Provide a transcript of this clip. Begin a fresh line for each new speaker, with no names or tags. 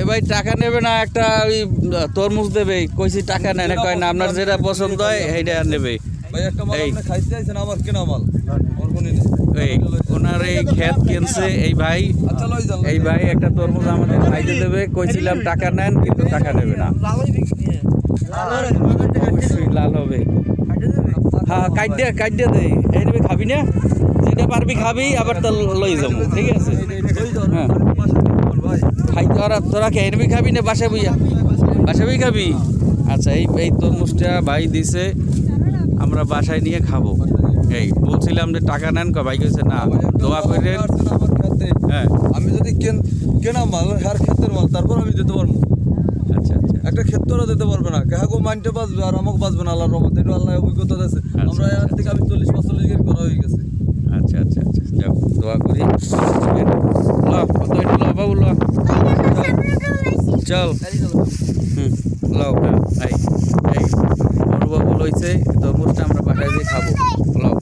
ভাই টাকা নেবে না, একটা ওই তরমুজ দেবে, কইছি টাকা নেয় না, কয় না আপনার যেটা পছন্দ হয় সেইটা নেবে।
ভাই একটা মাল আপনি খাইতে আইছেন, আমার কেনা মাল, আমার কোনই নেই।
এই ওনার এই ক্ষেত কিনছে এই ভাই,
আচ্ছা লই যান।
এই ভাই একটা তরমুজ আমাদের খাইতে দেবে, কইছিলাম টাকা নেন, কিন্তু টাকা নেবে না। অবশ্যই লাল হবে। হ্যাঁ কাইডিয়া দে, এই নেবে, খাবি না, যেটা পারবি খাবি, আবার তো লই যাবো, ঠিক আছে? হ্যাঁ খাই, তোরা কে এনেবি খাবি না বাসা বইয়া? বাসা বই খাবি? আচ্ছা এই তরমুজটা ভাই দিছে, আমরা বাসায় নিয়ে খাবো। এই বলছিলাম যে টাকা নেন, ভাই কইছে না, দোয়া করেন। হ্যাঁ
আমি যদি কেনা মাল আর ক্ষেতের মাল, তারপর আমি দিতে পারবো।
আচ্ছা আচ্ছা
একটা ক্ষেত্রও দিতে পারবে না, কাহাকে মাইন্ডে বাঁচবে আর আমাকে বাঁচবে না, আল্লাহর রহমতে। এটা আল্লাহ অভিজ্ঞতা দিয়েছে। আমরা এর থেকে আমি 40-45 গির করা হয়ে গেছে।
আচ্ছা আচ্ছা আচ্ছা, যাও দোয়া করি। ল বাবু ল, চল। লও, হ্যাঁ এই বড় বাবু লইছে তরমুজটা, আমরা বাসায় দিয়ে খাবো। লও।